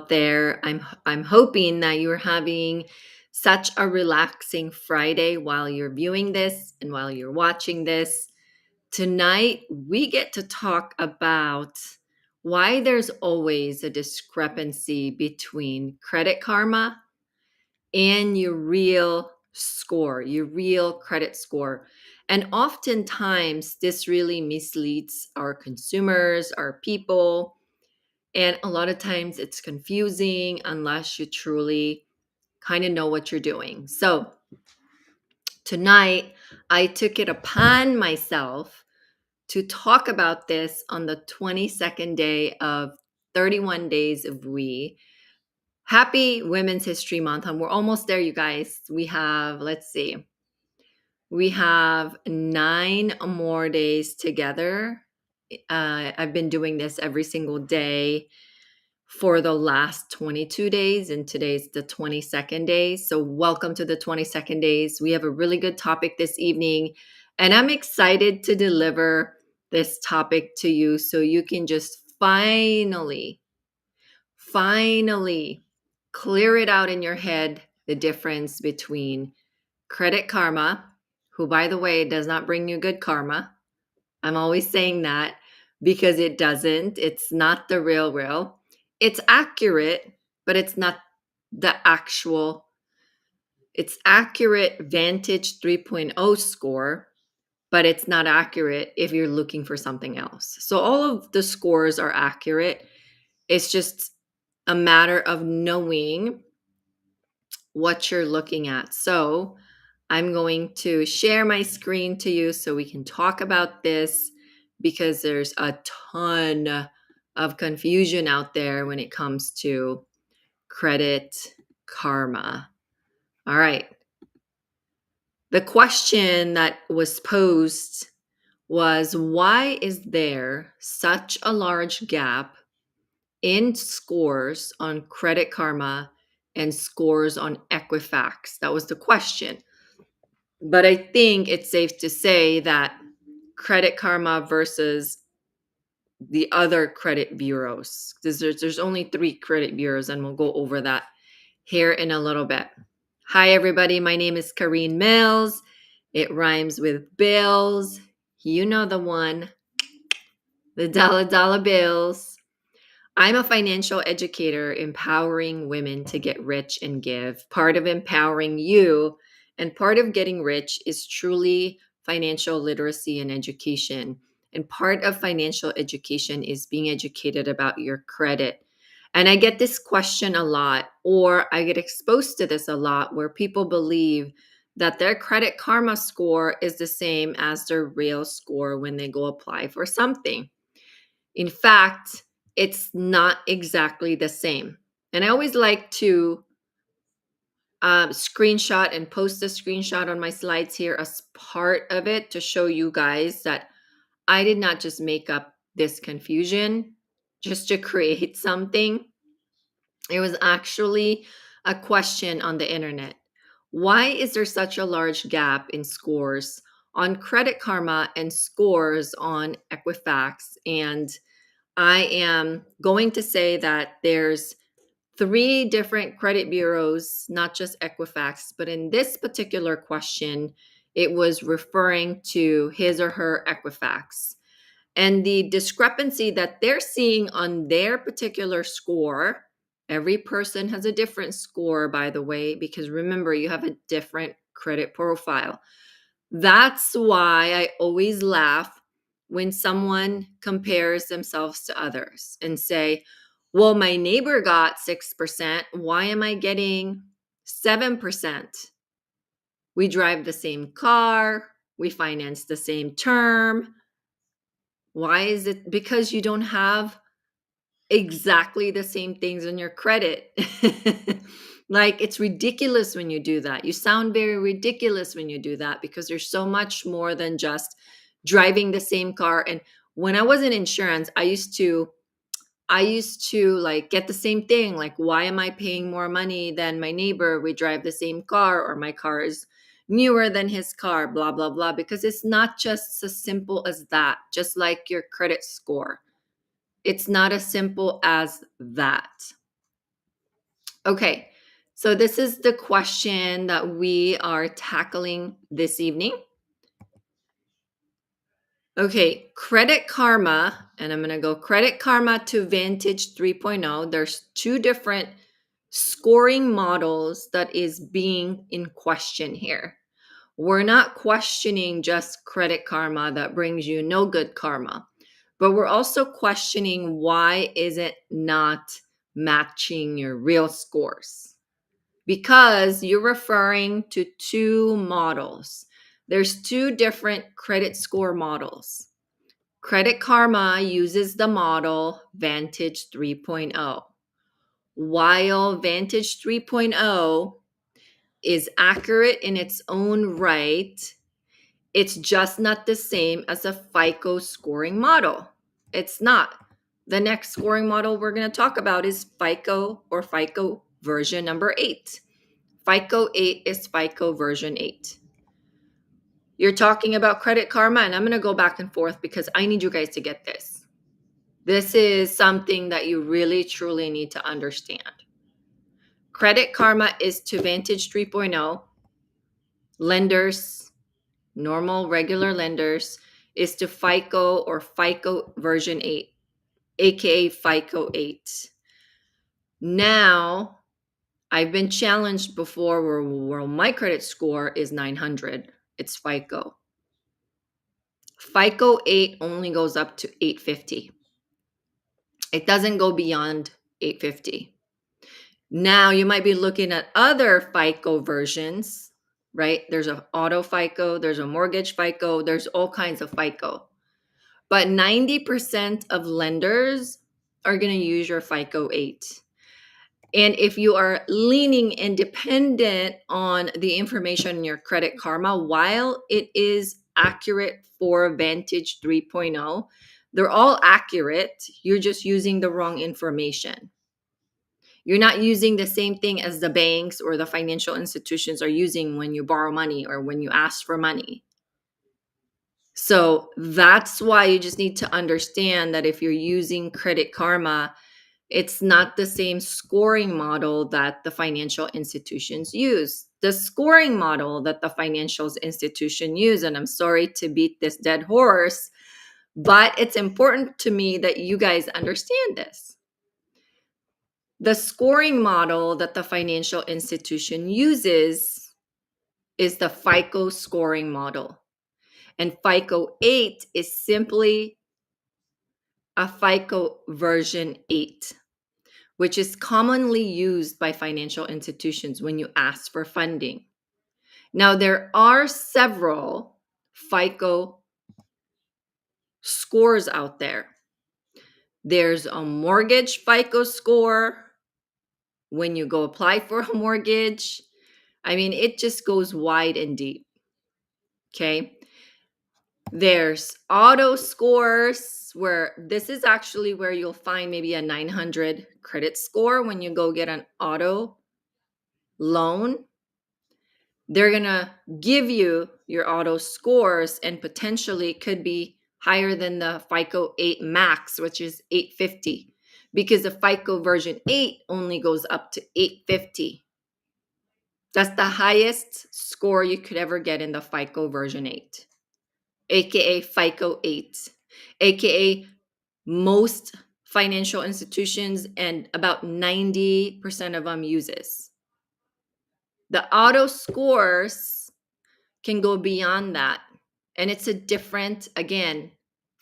out there. I'm hoping that you're having such a relaxing Friday while you're viewing this and while you're watching this. Tonight we get to talk about why there's always a discrepancy between Credit Karma and your real score, your real credit score. And oftentimes, this really misleads our consumers, our people. And a lot of times it's confusing unless you truly kind of know what you're doing. So tonight, I took it upon myself to talk about this on the 22nd day of 31 days of We. Happy Women's History Month. And we're almost there, you guys. We have, let's see, we have 9 more days together. I've been doing this every single day for the last 22 days, and today's the 22nd day. So, welcome to the 22nd days. We have a really good topic this evening, and I'm excited to deliver this topic to you so you can just finally clear it out in your head, the difference between Credit Karma, who, by the way, does not bring you good karma. I'm always saying that because it doesn't. It's not the real. It's accurate, but it's not the actual. It's accurate Vantage 3.0 score, but it's not accurate if you're looking for something else. So all of the scores are accurate. It's just a matter of knowing what you're looking at. So I'm going to share my screen to you so we can talk about this because there's a ton of confusion out there when it comes to Credit Karma. All right. The question that was posed was, why is there such a large gap in scores on Credit Karma and scores on Equifax? That was the question. But I think it's safe to say that Credit Karma versus the other credit bureaus, because there's only 3 credit bureaus, and we'll go over that here in a little bit. Hi, everybody. My name is Kareen Mills. It rhymes with bills. You know the one, the dollar bills. I'm a financial educator empowering women to get rich and give. Part of empowering you and part of getting rich is truly financial literacy and education. And part of financial education is being educated about your credit. And I get this question a lot, or I get exposed to this a lot, where people believe that their Credit Karma score is the same as their real score when they go apply for something. In fact, it's not exactly the same. And I always like to screenshot and post a screenshot on my slides here as part of it to show you guys that I did not just make up this confusion just to create something. It was actually a question on the internet. Why is there such a large gap in scores on Credit Karma and scores on Equifax? And I am going to say that there's 3 different credit bureaus, not just Equifax, but in this particular question, it was referring to his or her Equifax. And the discrepancy that they're seeing on their particular score, every person has a different score, by the way, because remember, you have a different credit profile. That's why I always laugh when someone compares themselves to others and say, well, my neighbor got 6%. Why am I getting 7%? We drive the same car. We finance the same term. Why is it? Because you don't have exactly the same things on your credit. Like, it's ridiculous when you do that. You sound very ridiculous when you do that because there's so much more than just driving the same car. And when I was in insurance, I used to like get the same thing. Like, why am I paying more money than my neighbor? We drive the same car, or my car is newer than his car, blah, blah, blah. Because it's not just as simple as that, just like your credit score. It's not as simple as that. Okay, so this is the question that we are tackling this evening. Okay, Credit Karma, and I'm going to go Credit Karma to Vantage 3.0. There's two different scoring models that is being in question here. We're not questioning just Credit Karma that brings you no good karma, but we're also questioning why is it not matching your real scores? Because you're referring to two models. There's two different credit score models. Credit Karma uses the model Vantage 3.0, while Vantage 3.0 is accurate in its own right. It's just not the same as a FICO scoring model. It's not. The next scoring model we're going to talk about is FICO or FICO version number 8. FICO 8 is FICO version 8. You're talking about Credit Karma, and I'm going to go back and forth because I need you guys to get this. This is something that you really, truly need to understand. Credit Karma is to Vantage 3.0. Lenders, normal, regular lenders, is to FICO or FICO version 8, aka FICO 8. Now, I've been challenged before where my credit score is 900. It's FICO. FICO 8 only goes up to 850. It doesn't go beyond 850. Now, you might be looking at other FICO versions, right? There's an auto FICO, there's a mortgage FICO, there's all kinds of FICO. But 90% of lenders are going to use your FICO 8. And if you are leaning independent on the information in your Credit Karma, while it is accurate for Vantage 3.0, they're all accurate. You're just using the wrong information. You're not using the same thing as the banks or the financial institutions are using when you borrow money or when you ask for money. So that's why you just need to understand that if you're using Credit Karma, it's not the same scoring model that the financial institutions use. The scoring model that the financial institution use, and I'm sorry to beat this dead horse, but it's important to me that you guys understand this. The scoring model that the financial institution uses is the FICO scoring model. And FICO 8 is simply a FICO version 8, which is commonly used by financial institutions when you ask for funding. Now, there are several FICO scores out there. There's a mortgage FICO score when you go apply for a mortgage. I mean, it just goes wide and deep. Okay. There's auto scores where this is actually where you'll find maybe a 900 credit score when you go get an auto loan. They're going to give you your auto scores and potentially could be higher than the FICO 8 max, which is 850, because the FICO version 8 only goes up to 850. That's the highest score you could ever get in the FICO version 8, aka FICO 8, aka most financial institutions and about 90% of them uses. The auto scores can go beyond that. And it's a different, again,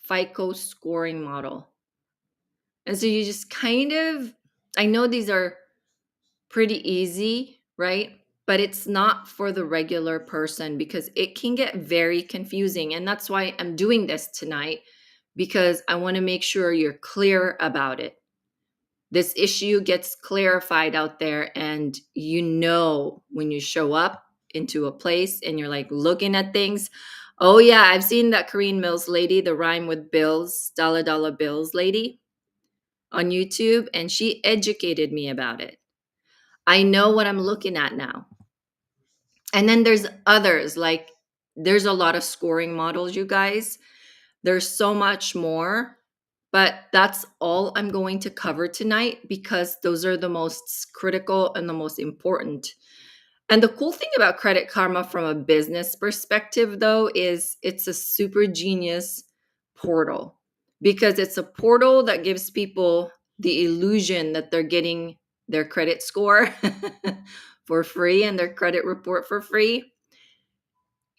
FICO scoring model. And so you just kind of, I know these are pretty easy, right? But it's not for the regular person because it can get very confusing. And that's why I'm doing this tonight, because I want to make sure you're clear about it. This issue gets clarified out there, and you know when you show up into a place and you're like looking at things. Oh yeah, I've seen that Korean Mills lady, the rhyme with bills, dollar bills lady on YouTube, and she educated me about it. I know what I'm looking at now. And then there's others, like there's a lot of scoring models, you guys. There's so much more. But that's all I'm going to cover tonight because those are the most critical and the most important. And the cool thing about Credit Karma from a business perspective, though, is it's a super genius portal because it's a portal that gives people the illusion that they're getting their credit score for free and their credit report for free.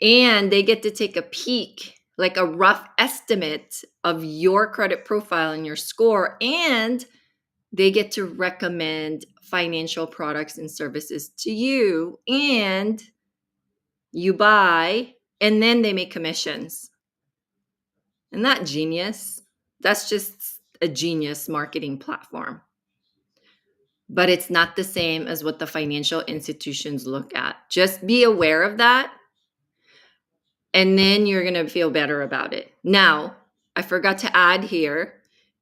And they get to take a peek, like a rough estimate of your credit profile and your score. And they get to recommend financial products and services to you. And you buy, and then they make commissions. Isn't that genius? That's just a genius marketing platform. But it's not the same as what the financial institutions look at. Just be aware of that, and then you're going to feel better about it. Now, I forgot to add here,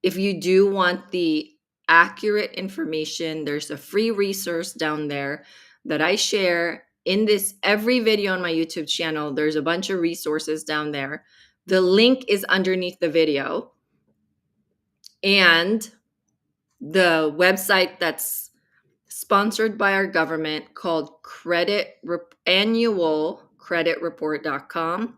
if you do want the accurate information, there's a free resource down there that I share in this every video on my YouTube channel. There's a bunch of resources down there. The link is underneath the video. And the website that's sponsored by our government called annualcreditreport.com.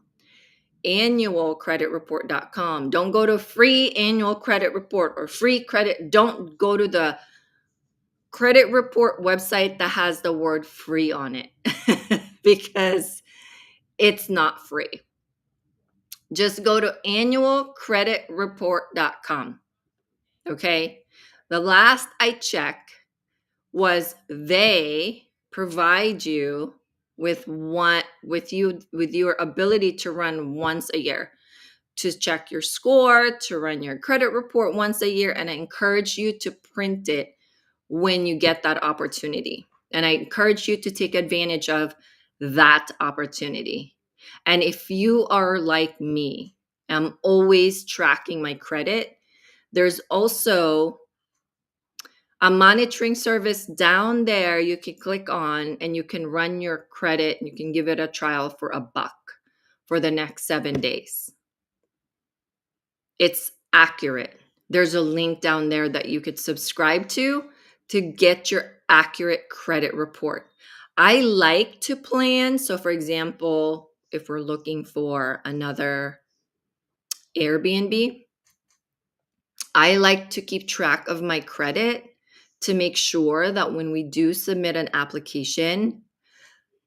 Annualcreditreport.com. Don't go to free annual credit report or free credit. Don't go to the credit report website that has the word free on it because it's not free. Just go to annualcreditreport.com. Okay. The last I checked was they provide you with your ability to run once a year, to check your score, to run your credit report once a year. And I encourage you to print it when you get that opportunity. And I encourage you to take advantage of that opportunity. And if you are like me, I'm always tracking my credit. There's also a monitoring service down there you can click on, and you can run your credit and you can give it a trial for $1 for the next 7 days. It's accurate. There's a link down there that you could subscribe to get your accurate credit report. I like to plan. So for example, if we're looking for another Airbnb, I like to keep track of my credit to make sure that when we do submit an application,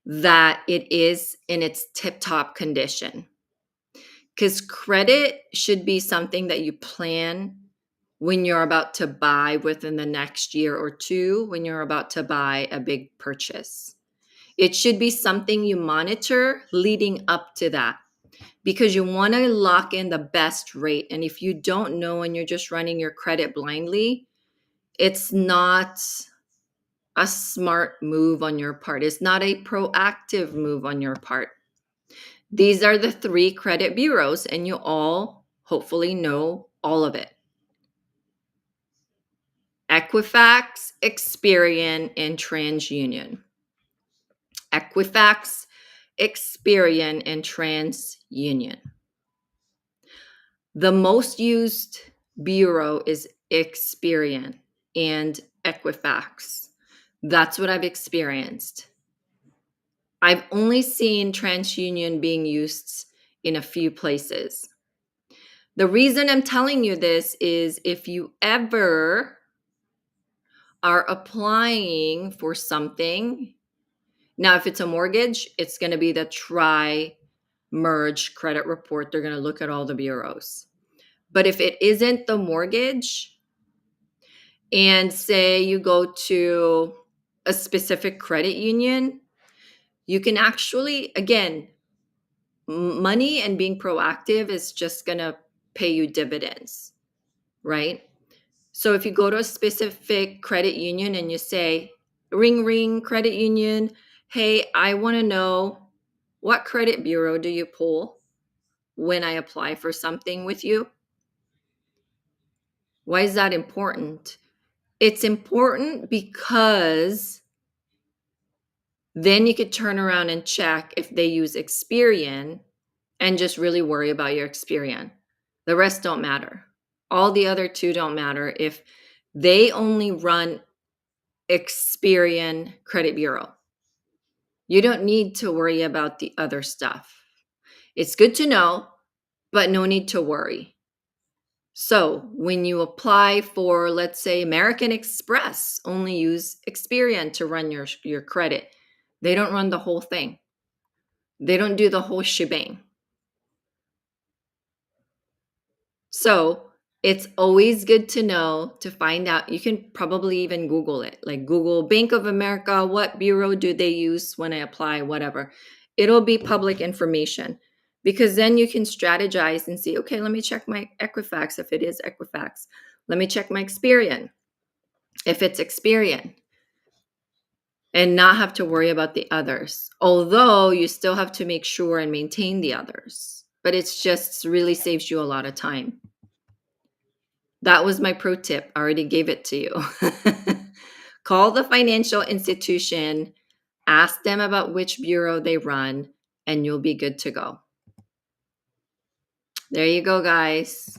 that it is in its tip-top condition. Because credit should be something that you plan when you're about to buy within the next year or two, when you're about to buy a big purchase. It should be something you monitor leading up to that, because you want to lock in the best rate. And if you don't know and you're just running your credit blindly, it's not a smart move on your part. It's not a proactive move on your part. These are the 3 credit bureaus, and you all hopefully know all of it. Equifax, Experian, and TransUnion. Equifax, Experian, and TransUnion. The most used bureau is Experian and Equifax. That's what I've experienced. I've only seen TransUnion being used in a few places. The reason I'm telling you this is if you ever are applying for something, now if it's a mortgage, it's going to be the merge credit report. They're going to look at all the bureaus. But if it isn't the mortgage, and say you go to a specific credit union, you can actually, again, money and being proactive is just going to pay you dividends, right? So if you go to a specific credit union and you say, ring, ring, credit union, hey, I want to know, what credit bureau do you pull when I apply for something with you? Why is that important? It's important because then you could turn around and check if they use Experian and just really worry about your Experian. The rest don't matter. All the other two don't matter if they only run Experian Credit Bureau. You don't need to worry about the other stuff. It's good to know, but no need to worry. So when you apply for, let's say, American Express, only use Experian to run your credit. They don't run the whole thing. They don't do the whole shebang. So it's always good to know to find out. You can probably even Google it, like Google Bank of America, what bureau do they use when I apply, whatever. It'll be public information because then you can strategize and see, okay, let me check my Equifax if it is Equifax. Let me check my Experian if it's Experian and not have to worry about the others. Although you still have to make sure and maintain the others, but it's just really saves you a lot of time. That was my pro tip. I already gave it to you. Call the financial institution, ask them about which bureau they run, and you'll be good to go. There you go, guys.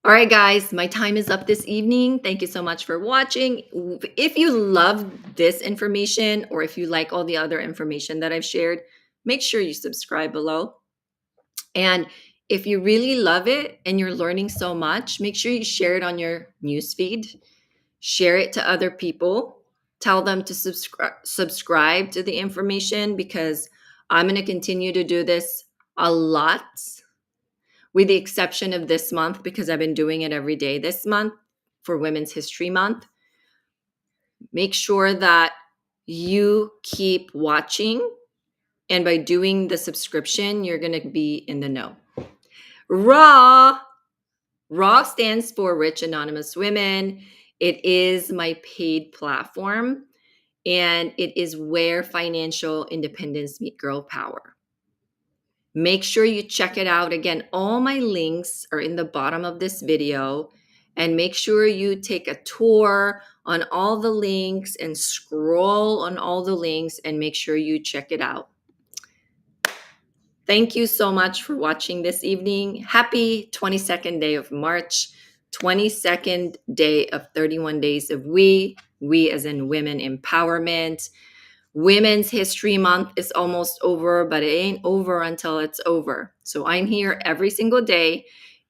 All right, guys, my time is up this evening. Thank you so much for watching. If you love this information or if you like all the other information that I've shared, make sure you subscribe below. And if you really love it and you're learning so much, make sure you share it on your newsfeed. Share it to other people. Tell them to subscribe to the information because I'm going to continue to do this a lot, with the exception of this month because I've been doing it every day this month for Women's History Month. Make sure that you keep watching. And by doing the subscription, you're going to be in the know. Raw stands for Rich Anonymous Women. It is my paid platform, and it is where financial independence meet girl power. Make sure you check it out. Again, all my links are in the bottom of this video, and make sure you take a tour on all the links and scroll on all the links and make sure you check it out. Thank you so much for watching this evening. Happy 22nd day of March, 22nd day of 31 days of we as in women empowerment. Women's History Month is almost over, but it ain't over until it's over. So I'm here every single day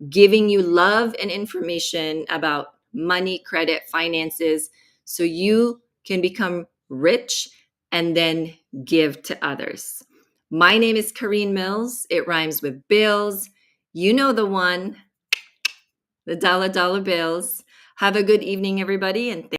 giving you love and information about money, credit, finances, so you can become rich and then give to others. My name is Kareen Mills. It rhymes with bills. You know the one, the dollar bills. Have a good evening, everybody, and